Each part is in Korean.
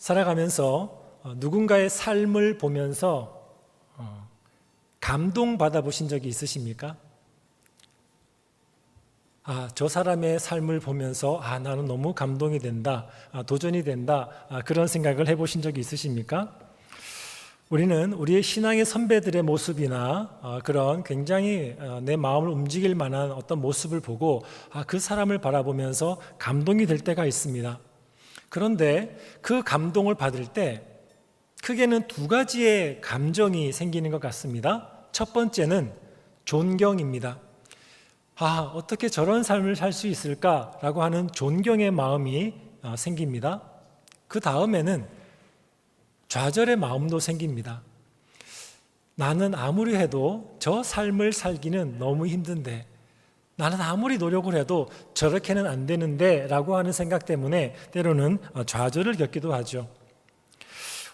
살아가면서 누군가의 삶을 보면서 감동받아 보신 적이 있으십니까? 저 사람의 삶을 보면서 나는 너무 감동이 된다, 도전이 된다, 그런 생각을 해보신 적이 있으십니까? 우리는 우리의 신앙의 선배들의 모습이나 그런 굉장히 내 마음을 움직일 만한 어떤 모습을 보고 그 사람을 바라보면서 감동이 될 때가 있습니다. 그런데 그 감동을 받을 때 크게는 두 가지의 감정이 생기는 것 같습니다. 첫 번째는 존경입니다. 어떻게 저런 삶을 살 수 있을까라고 하는 존경의 마음이 생깁니다. 그 다음에는 좌절의 마음도 생깁니다. 나는 아무리 해도 저 삶을 살기는 너무 힘든데, 나는 아무리 노력을 해도 저렇게는 안 되는데 라고 하는 생각 때문에 때로는 좌절을 겪기도 하죠.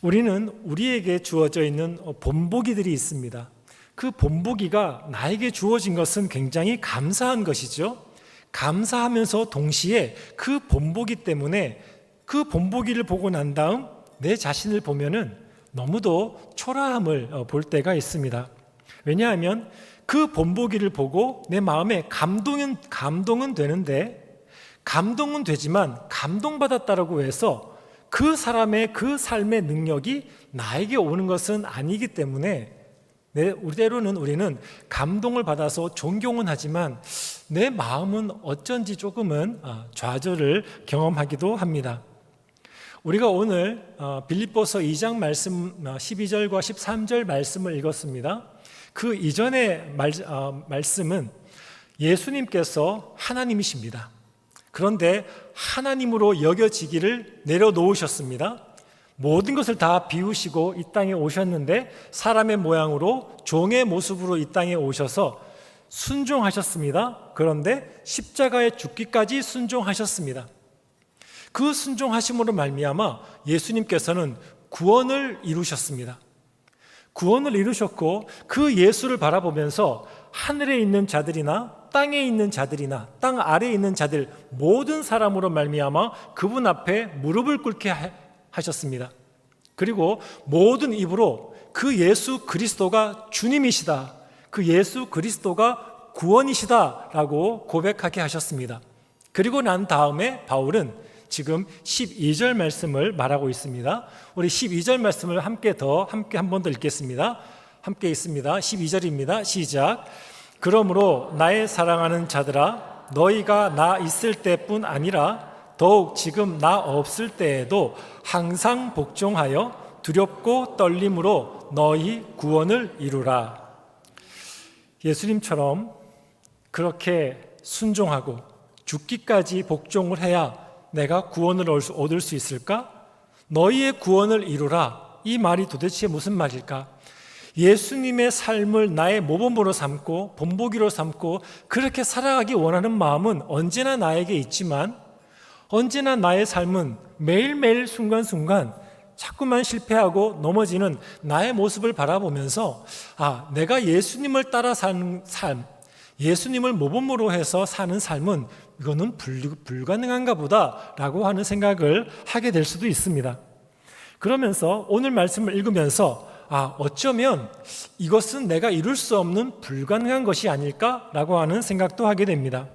우리는 우리에게 주어져 있는 본보기들이 있습니다. 그 본보기가 나에게 주어진 것은 굉장히 감사한 것이죠. 감사하면서 동시에 그 본보기 때문에 그 본보기를 보고 난 다음 내 자신을 보면은 너무도 초라함을 볼 때가 있습니다. 왜냐하면 그 본보기를 보고 내 마음에 감동은 되는데, 감동은 되지만 감동받았다라고 해서 그 사람의 그 삶의 능력이 나에게 오는 것은 아니기 때문에 때로는 우리는 감동을 받아서 존경은 하지만 내 마음은 어쩐지 조금은 좌절을 경험하기도 합니다. 우리가 오늘 빌립보서 2장 말씀 12절과 13절 말씀을 읽었습니다. 그 이전의 말씀은 예수님께서 하나님이십니다. 그런데 하나님으로 여겨지기를 내려놓으셨습니다. 모든 것을 다 비우시고 이 땅에 오셨는데 사람의 모양으로 종의 모습으로 이 땅에 오셔서 순종하셨습니다. 그런데 십자가에 죽기까지 순종하셨습니다. 그 순종하심으로 말미암아 예수님께서는 구원을 이루셨습니다. 구원을 이루셨고 그 예수를 바라보면서 하늘에 있는 자들이나 땅에 있는 자들이나 땅 아래에 있는 자들 모든 사람으로 말미암아 그분 앞에 무릎을 꿇게 하셨습니다. 그리고 모든 입으로 그 예수 그리스도가 주님이시다, 그 예수 그리스도가 구원이시다라고 고백하게 하셨습니다. 그리고 난 다음에 바울은 지금 12절 말씀을 말하고 있습니다. 우리 12절 말씀을 함께 한 번 더 읽겠습니다. 함께 있습니다. 12절입니다. 시작. 그러므로 나의 사랑하는 자들아, 너희가 나 있을 때뿐 아니라 더욱 지금 나 없을 때에도 항상 복종하여 두렵고 떨림으로 너희 구원을 이루라. 예수님처럼 그렇게 순종하고 죽기까지 복종을 해야 내가 구원을 얻을 수 있을까? 너희의 구원을 이루라. 이 말이 도대체 무슨 말일까? 예수님의 삶을 나의 모범으로 삼고 본보기로 삼고 그렇게 살아가기 원하는 마음은 언제나 나에게 있지만, 언제나 나의 삶은 매일매일 순간순간 자꾸만 실패하고 넘어지는 나의 모습을 바라보면서 내가 예수님을 따라 사는 삶, 예수님을 모범으로 해서 사는 삶은 이거는 불가능한가 보다라고 하는 생각을 하게 될 수도 있습니다. 그러면서 오늘 말씀을 읽으면서 어쩌면 이것은 내가 이룰 수 없는 불가능한 것이 아닐까라고 하는 생각도 하게 됩니다.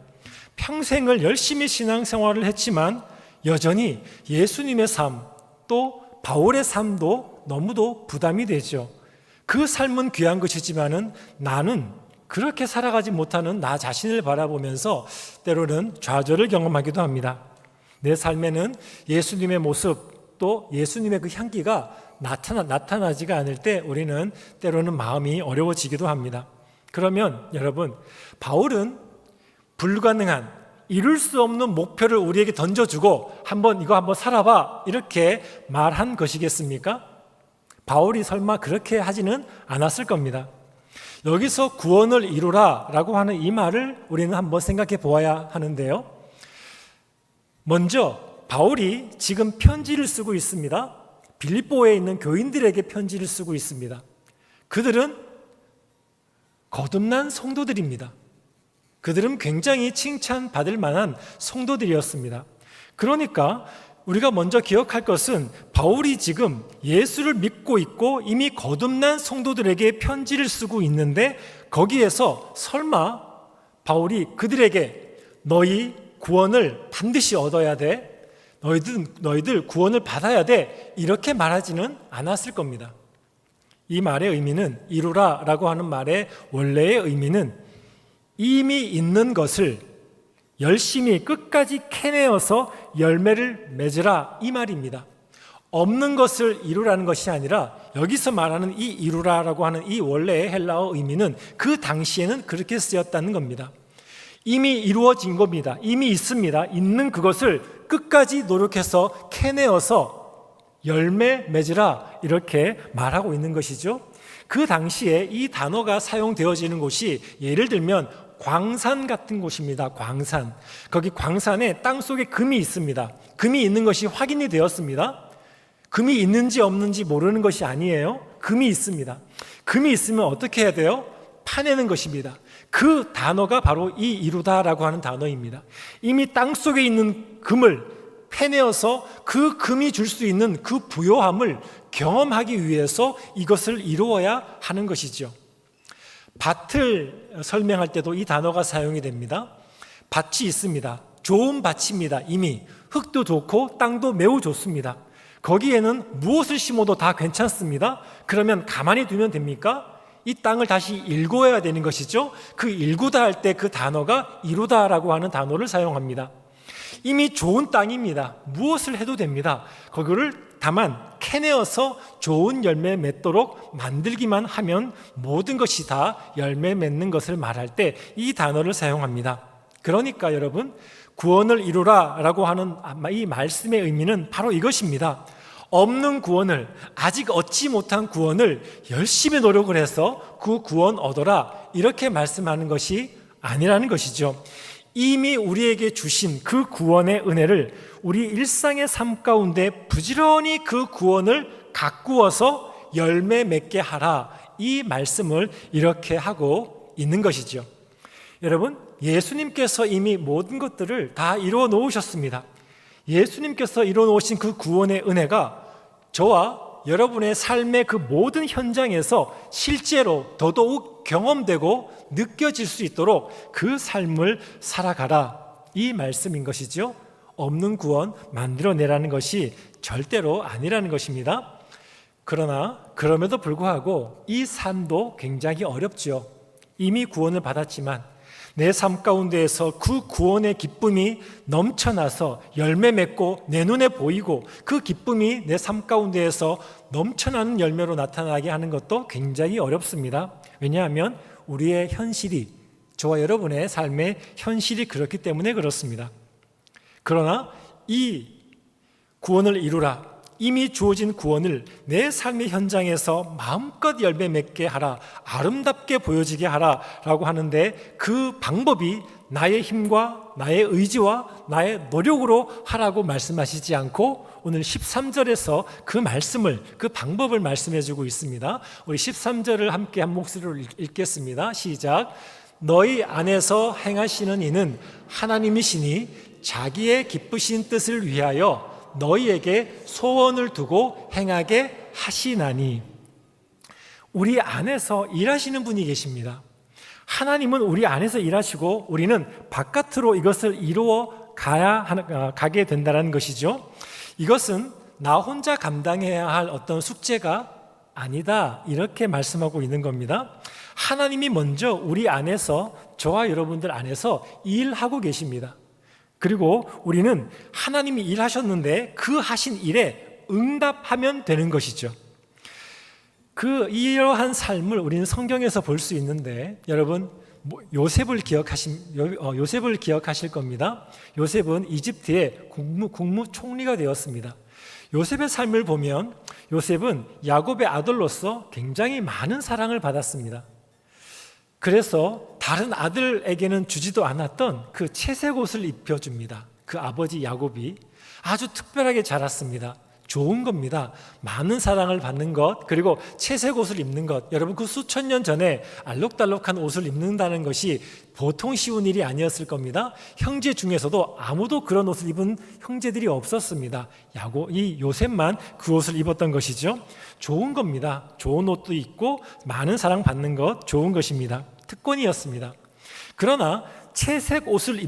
평생을 열심히 신앙생활을 했지만 여전히 예수님의 삶, 또 바울의 삶도 너무도 부담이 되죠. 그 삶은 귀한 것이지만은 나는 그렇게 살아가지 못하는 나 자신을 바라보면서 때로는 좌절을 경험하기도 합니다. 내 삶에는 예수님의 모습, 또 예수님의 그 향기가 나타나지가 않을 때 우리는 때로는 마음이 어려워지기도 합니다. 그러면 여러분, 바울은 불가능한, 이룰 수 없는 목표를 우리에게 던져주고 이거 한번 살아봐 이렇게 말한 것이겠습니까? 바울이 설마 그렇게 하지는 않았을 겁니다. 여기서 구원을 이루라 라고 하는 이 말을 우리는 한번 생각해 보아야 하는데요. 먼저 바울이 지금 편지를 쓰고 있습니다. 빌립보에 있는 교인들에게 편지를 쓰고 있습니다. 그들은 거듭난 성도들입니다. 그들은 굉장히 칭찬받을 만한 성도들이었습니다. 그러니까 우리가 먼저 기억할 것은 바울이 지금 예수를 믿고 있고 이미 거듭난 성도들에게 편지를 쓰고 있는데, 거기에서 설마 바울이 그들에게 너희 구원을 반드시 얻어야 돼, 너희들 구원을 받아야 돼, 이렇게 말하지는 않았을 겁니다. 이 말의 의미는, 이루라 라고 하는 말의 원래의 의미는 이미 있는 것을 열심히 끝까지 캐내어서 열매를 맺으라, 이 말입니다. 없는 것을 이루라는 것이 아니라, 여기서 말하는 이 이루라라고 하는 이 원래의 헬라어 의미는 그 당시에는 그렇게 쓰였다는 겁니다. 이미 이루어진 겁니다. 이미 있습니다. 있는 그것을 끝까지 노력해서 캐내어서 열매 맺으라, 이렇게 말하고 있는 것이죠. 그 당시에 이 단어가 사용되어지는 곳이 예를 들면 광산 같은 곳입니다. 광산. 거기 광산에 땅속에 금이 있습니다. 금이 있는 것이 확인이 되었습니다. 금이 있는지 없는지 모르는 것이 아니에요. 금이 있습니다. 금이 있으면 어떻게 해야 돼요? 파내는 것입니다. 그 단어가 바로 이 이루다라고 하는 단어입니다. 이미 땅속에 있는 금을 패내어서 그 금이 줄 수 있는 그 부요함을 경험하기 위해서 이것을 이루어야 하는 것이죠. 밭을 설명할 때도 이 단어가 사용이 됩니다. 밭이 있습니다. 좋은 밭입니다. 이미 흙도 좋고 땅도 매우 좋습니다. 거기에는 무엇을 심어도 다 괜찮습니다. 그러면 가만히 두면 됩니까? 이 땅을 다시 일궈야 되는 것이죠. 그 일구다 할 때 그 단어가 이루다라고 하는 단어를 사용합니다. 이미 좋은 땅입니다. 무엇을 해도 됩니다. 거기를 다만 캐내어서 좋은 열매 맺도록 만들기만 하면 모든 것이 다 열매 맺는 것을 말할 때 이 단어를 사용합니다. 그러니까 여러분, 구원을 이루라라고 하는 이 말씀의 의미는 바로 이것입니다. 없는 구원을, 아직 얻지 못한 구원을 열심히 노력을 해서 그 구원 얻어라, 이렇게 말씀하는 것이 아니라는 것이죠. 이미 우리에게 주신 그 구원의 은혜를 우리 일상의 삶 가운데 부지런히 그 구원을 가꾸어서 열매 맺게 하라, 이 말씀을 이렇게 하고 있는 것이죠. 여러분, 예수님께서 이미 모든 것들을 다 이루어 놓으셨습니다. 예수님께서 이루어 놓으신 그 구원의 은혜가 저와 여러분의 삶의 그 모든 현장에서 실제로 더더욱 경험되고 느껴질 수 있도록 그 삶을 살아가라, 이 말씀인 것이죠. 없는 구원 만들어내라는 것이 절대로 아니라는 것입니다. 그러나 그럼에도 불구하고 이 삶도 굉장히 어렵죠. 이미 구원을 받았지만 내 삶 가운데에서 그 구원의 기쁨이 넘쳐나서 열매 맺고 내 눈에 보이고 그 기쁨이 내 삶 가운데에서 넘쳐나는 열매로 나타나게 하는 것도 굉장히 어렵습니다. 왜냐하면 우리의 현실이, 저와 여러분의 삶의 현실이 그렇기 때문에 그렇습니다. 그러나 이 구원을 이루라, 이미 주어진 구원을 내 삶의 현장에서 마음껏 열매 맺게 하라, 아름답게 보여지게 하라 라고 하는데, 그 방법이 나의 힘과 나의 의지와 나의 노력으로 하라고 말씀하시지 않고 오늘 13절에서 그 말씀을, 그 방법을 말씀해 주고 있습니다. 우리 13절을 함께 한 목소리로 읽겠습니다. 시작. 너희 안에서 행하시는 이는 하나님이시니 자기의 기쁘신 뜻을 위하여 너희에게 소원을 두고 행하게 하시나니. 우리 안에서 일하시는 분이 계십니다. 하나님은 우리 안에서 일하시고 우리는 바깥으로 이것을 이루어 가게 된다는 것이죠. 이것은 나 혼자 감당해야 할 어떤 숙제가 아니다, 이렇게 말씀하고 있는 겁니다. 하나님이 먼저 우리 안에서, 저와 여러분들 안에서 일하고 계십니다. 그리고 우리는 하나님이 일하셨는데 그 하신 일에 응답하면 되는 것이죠. 이러한 삶을 우리는 성경에서 볼 수 있는데, 여러분 요셉을 기억하실 겁니다. 요셉은 이집트의 국무총리가 되었습니다. 요셉의 삶을 보면 요셉은 야곱의 아들로서 굉장히 많은 사랑을 받았습니다. 그래서 다른 아들에게는 주지도 않았던 그 채색 옷을 입혀줍니다. 그 아버지 야곱이 아주 특별하게 자랐습니다. 좋은 겁니다. 많은 사랑을 받는 것, 그리고 채색 옷을 입는 것. 여러분, 그 수천 년 전에 알록달록한 옷을 입는다는 것이 보통 쉬운 일이 아니었을 겁니다. 형제 중에서도 아무도 그런 옷을 입은 형제들이 없었습니다. 이 요셉만 그 옷을 입었던 것이죠. 좋은 겁니다. 좋은 옷도 입고 많은 사랑 받는 것, 좋은 것입니다. 특권이었습니다. 그러나 채색 옷을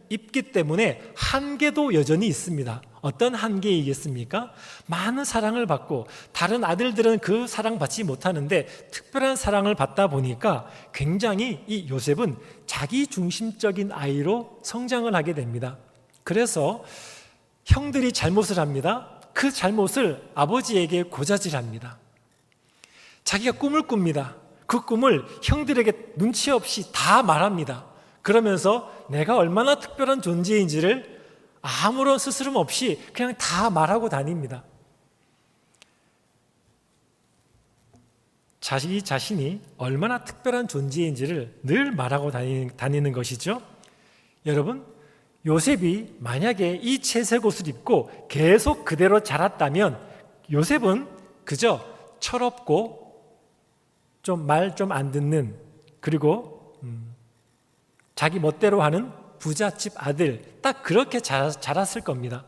입기 때문에 한계도 여전히 있습니다. 어떤 한계이겠습니까? 많은 사랑을 받고 다른 아들들은 그 사랑 받지 못하는데 특별한 사랑을 받다 보니까 굉장히 이 요셉은 자기 중심적인 아이로 성장을 하게 됩니다. 그래서 형들이 잘못을 합니다. 그 잘못을 아버지에게 고자질합니다. 자기가 꿈을 꿉니다. 그 꿈을 형들에게 눈치 없이 다 말합니다. 그러면서 내가 얼마나 특별한 존재인지를 아무런 스스럼 없이 그냥 다 말하고 다닙니다. 자기 자신이 얼마나 특별한 존재인지를 늘 말하고 다니는 것이죠. 여러분, 요셉이 만약에 이 채색 옷을 입고 계속 그대로 자랐다면 요셉은 그저 철없고 말 좀 안 듣는, 그리고 자기 멋대로 하는 부잣집 아들, 딱 그렇게 자랐을 겁니다.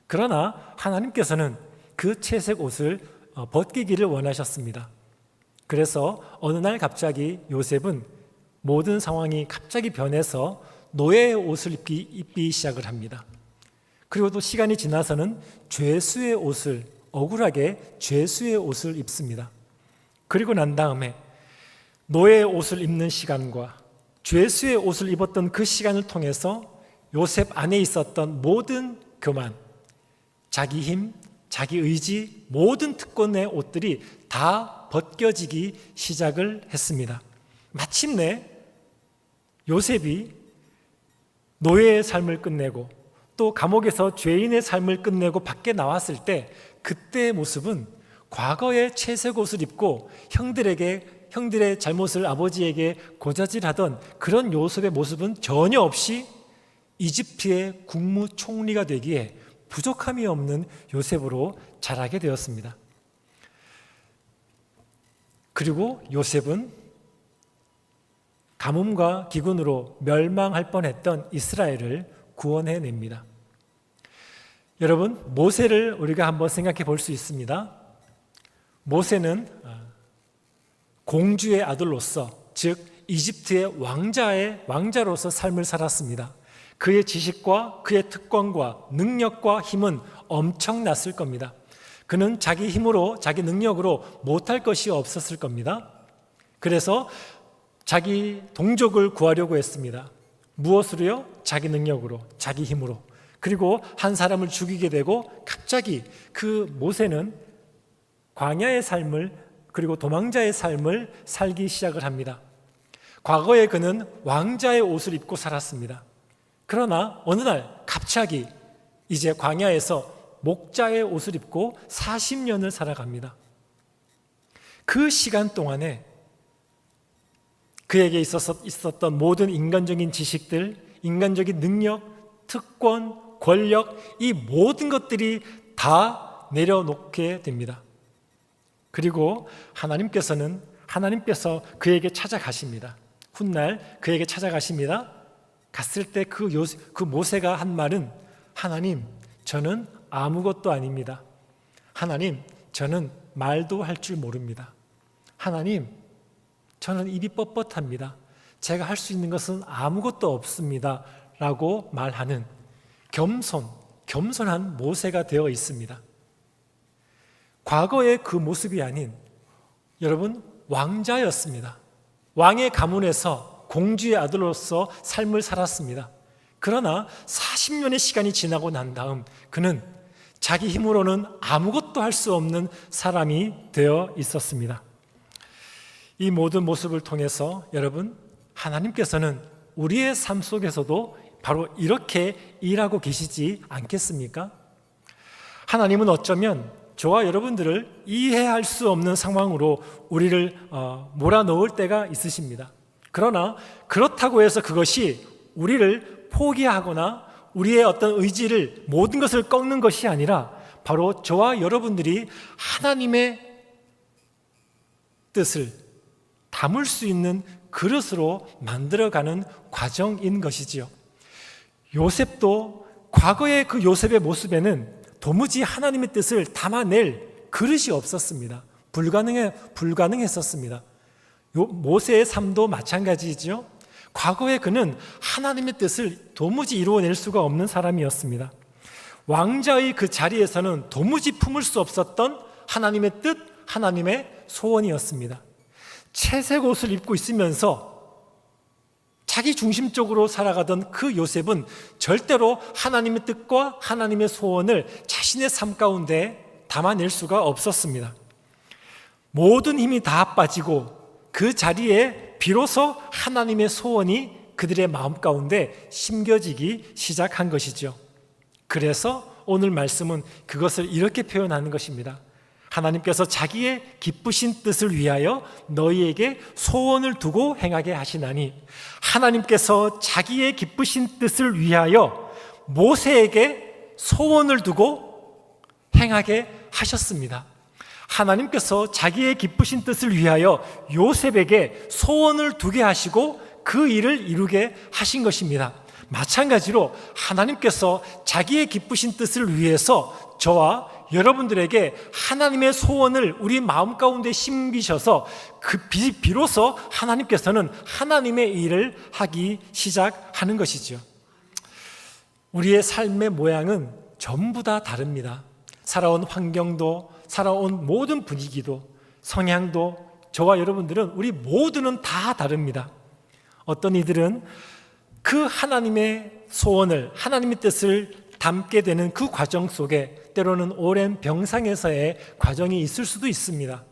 그러나 하나님께서는 그 채색 옷을 벗기기를 원하셨습니다. 그래서 어느 날 갑자기 요셉은 모든 상황이 갑자기 변해서 노예의 옷을 입기 시작을 합니다. 그리고 또 시간이 지나서는 죄수의 옷을, 억울하게 죄수의 옷을 입습니다. 그리고 난 다음에 노예의 옷을 입는 시간과 죄수의 옷을 입었던 그 시간을 통해서 요셉 안에 있었던 모든 교만, 자기 힘, 자기 의지, 모든 특권의 옷들이 다 벗겨지기 시작을 했습니다. 마침내 요셉이 노예의 삶을 끝내고 또 감옥에서 죄인의 삶을 끝내고 밖에 나왔을 때 그때의 모습은 과거의 채색 옷을 입고 형들의 잘못을 아버지에게 고자질하던 그런 요셉의 모습은 전혀 없이 이집트의 국무총리가 되기에 부족함이 없는 요셉으로 자라게 되었습니다. 그리고 요셉은 가뭄과 기근으로 멸망할 뻔했던 이스라엘을 구원해냅니다. 여러분, 모세를 우리가 한번 생각해 볼 수 있습니다. 모세는 공주의 아들로서, 즉 이집트의 왕자로서 삶을 살았습니다. 그의 지식과 그의 특권과 능력과 힘은 엄청났을 겁니다. 그는 자기 힘으로, 자기 능력으로 못할 것이 없었을 겁니다. 그래서 자기 동족을 구하려고 했습니다. 무엇으로요? 자기 능력으로, 자기 힘으로. 그리고 한 사람을 죽이게 되고 갑자기 그 모세는 광야의 삶을, 그리고 도망자의 삶을 살기 시작을 합니다. 과거에 그는 왕자의 옷을 입고 살았습니다. 그러나 어느 날 갑자기 이제 광야에서 목자의 옷을 입고 40년을 살아갑니다. 그 시간 동안에 그에게 있었던 모든 인간적인 지식들, 인간적인 능력, 특권, 권력, 이 모든 것들이 다 내려놓게 됩니다. 그리고 하나님께서 그에게 찾아가십니다. 훗날 그에게 찾아가십니다. 갔을 때 그 모세가 한 말은, 하나님, 저는 아무것도 아닙니다. 하나님, 저는 말도 할 줄 모릅니다. 하나님, 저는 입이 뻣뻣합니다. 제가 할 수 있는 것은 아무것도 없습니다. 라고 말하는 겸손한 모세가 되어 있습니다. 과거의 그 모습이 아닌, 여러분, 왕자였습니다. 왕의 가문에서 공주의 아들로서 삶을 살았습니다. 그러나 40년의 시간이 지나고 난 다음 그는 자기 힘으로는 아무것도 할 수 없는 사람이 되어 있었습니다. 이 모든 모습을 통해서 여러분, 하나님께서는 우리의 삶 속에서도 바로 이렇게 일하고 계시지 않겠습니까? 하나님은 어쩌면 저와 여러분들을 이해할 수 없는 상황으로 우리를 몰아넣을 때가 있으십니다. 그러나 그렇다고 해서 그것이 우리를 포기하거나 우리의 어떤 의지를, 모든 것을 꺾는 것이 아니라 바로 저와 여러분들이 하나님의 뜻을 담을 수 있는 그릇으로 만들어가는 과정인 것이지요. 요셉도 과거의 그 요셉의 모습에는 도무지 하나님의 뜻을 담아낼 그릇이 없었습니다. 불가능했었습니다. 모세의 삶도 마찬가지죠. 과거에 그는 하나님의 뜻을 도무지 이루어낼 수가 없는 사람이었습니다. 왕자의 그 자리에서는 도무지 품을 수 없었던 하나님의 뜻, 하나님의 소원이었습니다. 채색 옷을 입고 있으면서 자기 중심적으로 살아가던 그 요셉은 절대로 하나님의 뜻과 하나님의 소원을 자신의 삶 가운데 담아낼 수가 없었습니다. 모든 힘이 다 빠지고 그 자리에 비로소 하나님의 소원이 그들의 마음 가운데 심겨지기 시작한 것이죠. 그래서 오늘 말씀은 그것을 이렇게 표현하는 것입니다. 하나님께서 자기의 기쁘신 뜻을 위하여 너희에게 소원을 두고 행하게 하시나니, 하나님께서 자기의 기쁘신 뜻을 위하여 모세에게 소원을 두고 행하게 하셨습니다. 하나님께서 자기의 기쁘신 뜻을 위하여 요셉에게 소원을 두게 하시고 그 일을 이루게 하신 것입니다. 마찬가지로 하나님께서 자기의 기쁘신 뜻을 위해서 저와 여러분들에게 하나님의 소원을 우리 마음 가운데 심기셔서 비로소 하나님께서는 하나님의 일을 하기 시작하는 것이죠. 우리의 삶의 모양은 전부 다 다릅니다. 살아온 환경도, 살아온 모든 분위기도, 성향도, 저와 여러분들은 우리 모두는 다 다릅니다. 어떤 이들은 그 하나님의 소원을, 하나님의 뜻을 담게 되는 그 과정 속에 때로는 오랜 병상에서의 과정이 있을 수도 있습니다.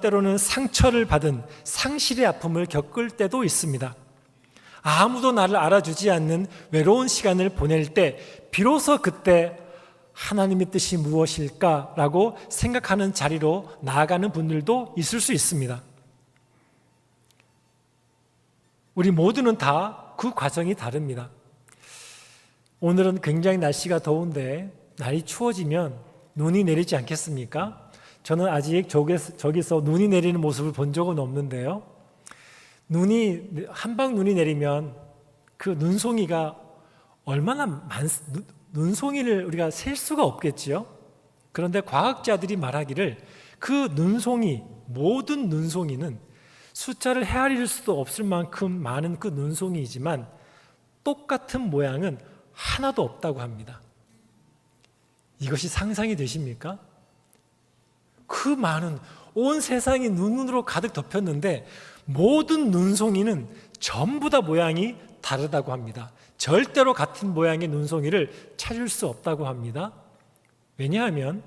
때로는 상처를 받은 상실의 아픔을 겪을 때도 있습니다. 아무도 나를 알아주지 않는 외로운 시간을 보낼 때 비로소 그때 하나님의 뜻이 무엇일까라고 생각하는 자리로 나아가는 분들도 있을 수 있습니다. 우리 모두는 다 그 과정이 다릅니다. 오늘은 굉장히 날씨가 더운데 날이 추워지면 눈이 내리지 않겠습니까? 저는 아직 저기서 눈이 내리는 모습을 본 적은 없는데요. 한방 눈이 내리면 그 눈송이가 눈송이를 우리가 셀 수가 없겠지요. 그런데 과학자들이 말하기를 그 눈송이, 모든 눈송이는 숫자를 헤아릴 수도 없을 만큼 많은 그 눈송이이지만 똑같은 모양은 하나도 없다고 합니다. 이것이 상상이 되십니까? 그 많은 온 세상이 눈으로 가득 덮였는데 모든 눈송이는 전부 다 모양이 다르다고 합니다. 절대로 같은 모양의 눈송이를 찾을 수 없다고 합니다. 왜냐하면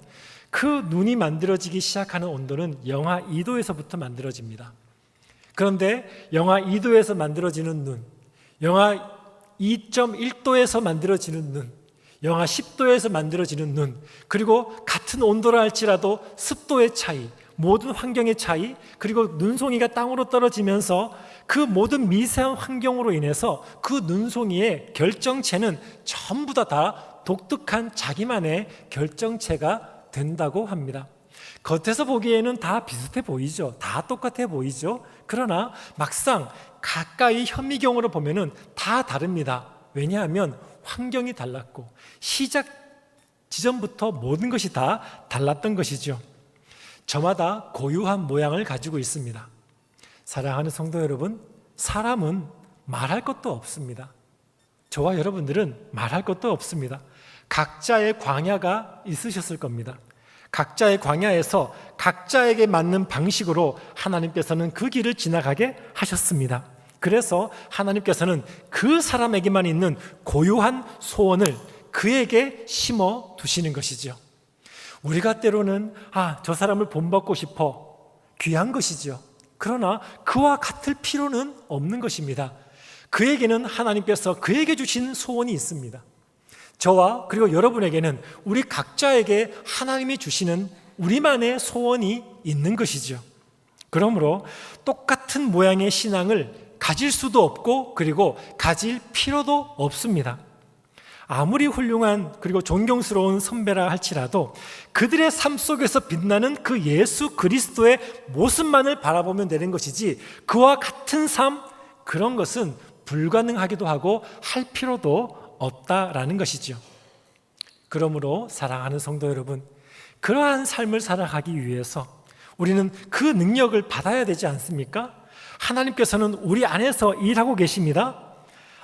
그 눈이 만들어지기 시작하는 온도는 영하 2도에서부터 만들어집니다. 그런데 영하 2도에서 만들어지는 눈, 영하 2.1도에서 만들어지는 눈, 영하 10도에서 만들어지는 눈, 그리고 같은 온도라 할지라도 습도의 차이, 모든 환경의 차이, 그리고 눈송이가 땅으로 떨어지면서 그 모든 미세한 환경으로 인해서 그 눈송이의 결정체는 전부 다 독특한 자기만의 결정체가 된다고 합니다. 겉에서 보기에는 다 비슷해 보이죠. 다 똑같아 보이죠. 그러나 막상 가까이 현미경으로 보면은 다 다릅니다. 왜냐하면 환경이 달랐고 시작 지점부터 모든 것이 다 달랐던 것이죠. 저마다 고유한 모양을 가지고 있습니다. 사랑하는 성도 여러분, 사람은 말할 것도 없습니다. 저와 여러분들은 말할 것도 없습니다. 각자의 광야가 있으셨을 겁니다. 각자의 광야에서 각자에게 맞는 방식으로 하나님께서는 그 길을 지나가게 하셨습니다. 그래서 하나님께서는 그 사람에게만 있는 고유한 소원을 그에게 심어 두시는 것이죠. 우리가 때로는 저 사람을 본받고 싶어, 귀한 것이죠. 그러나 그와 같을 필요는 없는 것입니다. 그에게는 하나님께서 그에게 주신 소원이 있습니다. 저와 그리고 여러분에게는 우리 각자에게 하나님이 주시는 우리만의 소원이 있는 것이죠. 그러므로 똑같은 모양의 신앙을 가질 수도 없고 그리고 가질 필요도 없습니다. 아무리 훌륭한 그리고 존경스러운 선배라 할지라도 그들의 삶 속에서 빛나는 그 예수 그리스도의 모습만을 바라보면 되는 것이지 그와 같은 삶, 그런 것은 불가능하기도 하고 할 필요도 없다라는 것이죠. 그러므로 사랑하는 성도 여러분, 그러한 삶을 살아가기 위해서 우리는 그 능력을 받아야 되지 않습니까? 하나님께서는 우리 안에서 일하고 계십니다.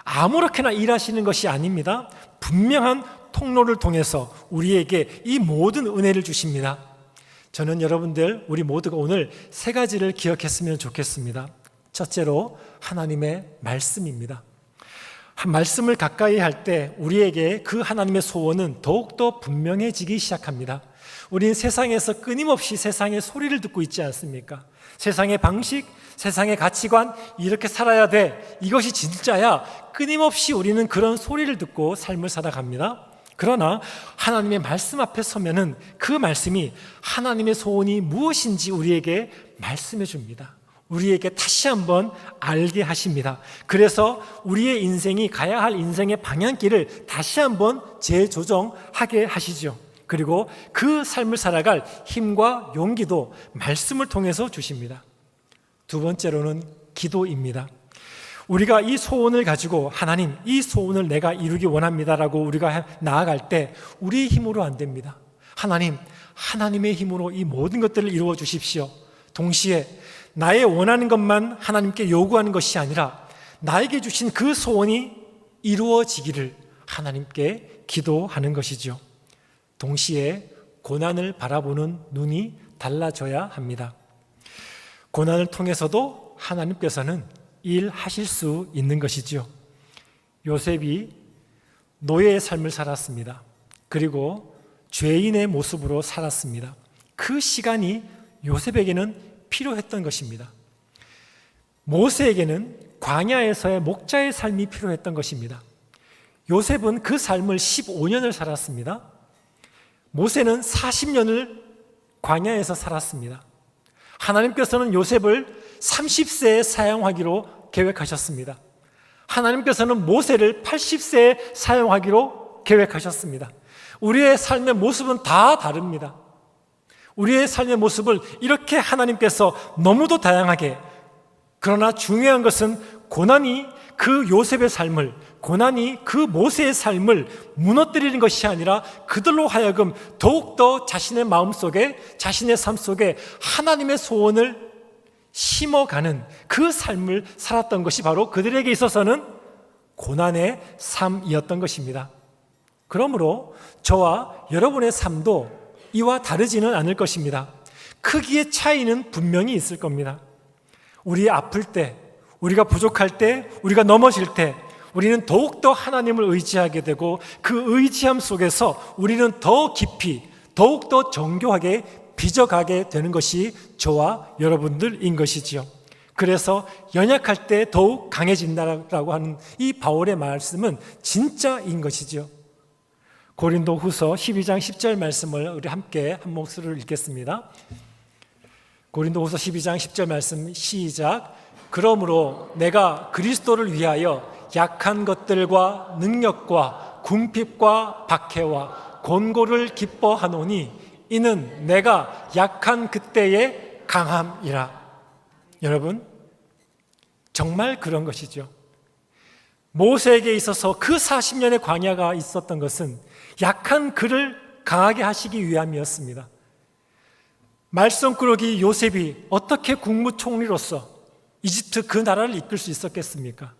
아무렇게나 일하시는 것이 아닙니다. 분명한 통로를 통해서 우리에게 이 모든 은혜를 주십니다. 저는 여러분들 우리 모두가 오늘 세 가지를 기억했으면 좋겠습니다. 첫째로 하나님의 말씀입니다. 말씀을 가까이 할 때 우리에게 그 하나님의 소원은 더욱더 분명해지기 시작합니다. 우리는 세상에서 끊임없이 세상의 소리를 듣고 있지 않습니까? 세상의 방식, 세상의 가치관, 이렇게 살아야 돼, 이것이 진짜야, 끊임없이 우리는 그런 소리를 듣고 삶을 살아갑니다. 그러나 하나님의 말씀 앞에 서면은 그 말씀이 하나님의 소원이 무엇인지 우리에게 말씀해 줍니다. 우리에게 다시 한번 알게 하십니다. 그래서 우리의 인생이 가야 할 인생의 방향길을 다시 한번 재조정하게 하시죠. 그리고 그 삶을 살아갈 힘과 용기도 말씀을 통해서 주십니다. 두 번째로는 기도입니다. 우리가 이 소원을 가지고 하나님, 이 소원을 내가 이루기 원합니다라고 우리가 나아갈 때 우리의 힘으로 안 됩니다. 하나님, 하나님의 힘으로 이 모든 것들을 이루어 주십시오. 동시에 나의 원하는 것만 하나님께 요구하는 것이 아니라 나에게 주신 그 소원이 이루어지기를 하나님께 기도하는 것이죠. 동시에 고난을 바라보는 눈이 달라져야 합니다. 고난을 통해서도 하나님께서는 일하실 수 있는 것이죠. 요셉이 노예의 삶을 살았습니다. 그리고 죄인의 모습으로 살았습니다. 그 시간이 요셉에게는 필요했던 것입니다. 모세에게는 광야에서의 목자의 삶이 필요했던 것입니다. 요셉은 그 삶을 15년을 살았습니다. 모세는 40년을 광야에서 살았습니다. 하나님께서는 요셉을 30세에 사용하기로 계획하셨습니다. 하나님께서는 모세를 80세에 사용하기로 계획하셨습니다. 우리의 삶의 모습은 다 다릅니다. 우리의 삶의 모습을 이렇게 하나님께서 너무도 다양하게, 그러나 중요한 것은 고난이 그 요셉의 삶을, 고난이 그 모세의 삶을 무너뜨리는 것이 아니라 그들로 하여금 더욱더 자신의 마음속에, 자신의 삶 속에 하나님의 소원을 심어가는 그 삶을 살았던 것이 바로 그들에게 있어서는 고난의 삶이었던 것입니다. 그러므로 저와 여러분의 삶도 이와 다르지는 않을 것입니다. 크기의 차이는 분명히 있을 겁니다. 우리 아플 때, 우리가 부족할 때, 우리가 넘어질 때 우리는 더욱더 하나님을 의지하게 되고 그 의지함 속에서 우리는 더 깊이, 더욱더 정교하게 빚어가게 되는 것이 저와 여러분들인 것이지요. 그래서 연약할 때 더욱 강해진다라고 하는 이 바울의 말씀은 진짜인 것이죠. 고린도후서 12장 10절 말씀을 우리 함께 한 목소리로 읽겠습니다. 고린도후서 12장 10절 말씀 시작. 그러므로 내가 그리스도를 위하여 약한 것들과 능력과 궁핍과 박해와 곤고를 기뻐하노니 이는 내가 약한 그때의 강함이라. 여러분, 정말 그런 것이죠. 모세에게 있어서 그 40년의 광야가 있었던 것은 약한 그를 강하게 하시기 위함이었습니다. 말썽꾸러기 요셉이 어떻게 국무총리로서 이집트 그 나라를 이끌 수 있었겠습니까?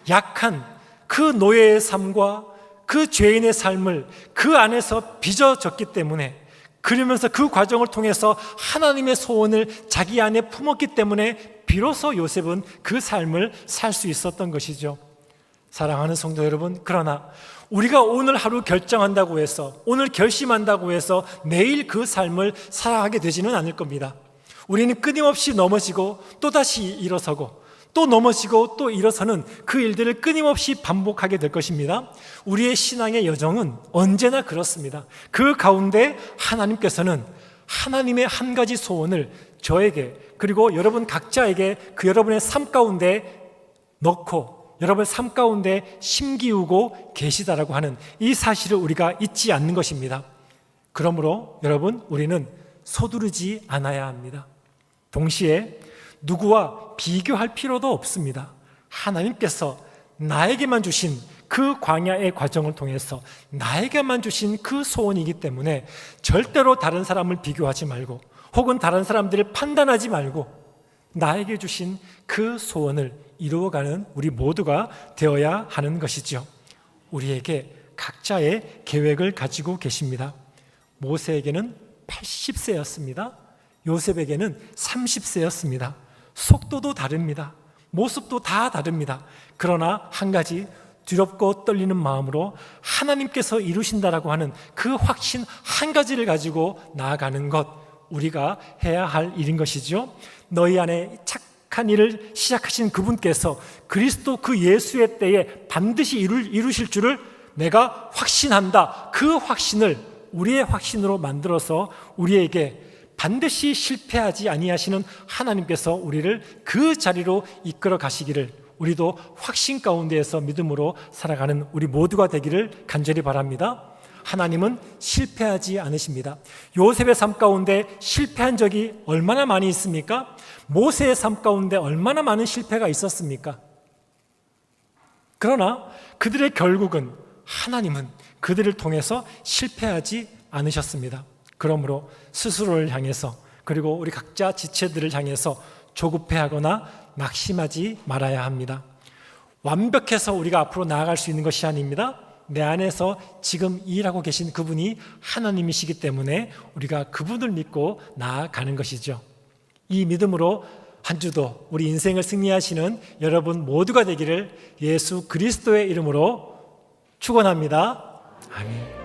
약한 그 노예의 삶과 그 죄인의 삶을 그 안에서 빚어졌기 때문에, 그러면서 그 과정을 통해서 하나님의 소원을 자기 안에 품었기 때문에 비로소 요셉은 그 삶을 살 수 있었던 것이죠. 사랑하는 성도 여러분, 그러나 우리가 오늘 하루 결정한다고 해서, 오늘 결심한다고 해서 내일 그 삶을 살아가게 되지는 않을 겁니다. 우리는 끊임없이 넘어지고 또다시 일어서고 또 넘어지고 또 일어서는 그 일들을 끊임없이 반복하게 될 것입니다. 우리의 신앙의 여정은 언제나 그렇습니다. 그 가운데 하나님께서는 하나님의 한 가지 소원을 저에게, 그리고 여러분 각자에게 그 여러분의 삶 가운데 넣고 여러분 삶 가운데 심기우고 계시다라고 하는 이 사실을 우리가 잊지 않는 것입니다. 그러므로 여러분, 우리는 서두르지 않아야 합니다. 동시에 누구와 비교할 필요도 없습니다. 하나님께서 나에게만 주신 그 광야의 과정을 통해서 나에게만 주신 그 소원이기 때문에 절대로 다른 사람을 비교하지 말고, 혹은 다른 사람들을 판단하지 말고 나에게 주신 그 소원을 이루어가는 우리 모두가 되어야 하는 것이죠. 우리에게 각자의 계획을 가지고 계십니다. 모세에게는 80세였습니다. 요셉에게는 30세였습니다. 속도도 다릅니다. 모습도 다 다릅니다. 그러나 한 가지, 두렵고 떨리는 마음으로 하나님께서 이루신다라고 하는 그 확신 한 가지를 가지고 나아가는 것, 우리가 해야 할 일인 것이죠. 너희 안에 착한 일을 시작하신 그분께서 그리스도 그 예수의 때에 반드시 이루실 줄을 내가 확신한다. 그 확신을 우리의 확신으로 만들어서 우리에게 반드시 실패하지 아니하시는 하나님께서 우리를 그 자리로 이끌어 가시기를, 우리도 확신 가운데에서 믿음으로 살아가는 우리 모두가 되기를 간절히 바랍니다. 하나님은 실패하지 않으십니다. 요셉의 삶 가운데 실패한 적이 얼마나 많이 있습니까? 모세의 삶 가운데 얼마나 많은 실패가 있었습니까? 그러나 그들의 결국은 하나님은 그들을 통해서 실패하지 않으셨습니다. 그러므로 스스로를 향해서, 그리고 우리 각자 지체들을 향해서 조급해하거나 낙심하지 말아야 합니다. 완벽해서 우리가 앞으로 나아갈 수 있는 것이 아닙니다. 내 안에서 지금 일하고 계신 그분이 하나님이시기 때문에 우리가 그분을 믿고 나아가는 것이죠. 이 믿음으로 한 주도 우리 인생을 승리하시는 여러분 모두가 되기를 예수 그리스도의 이름으로 축원합니다. 아멘.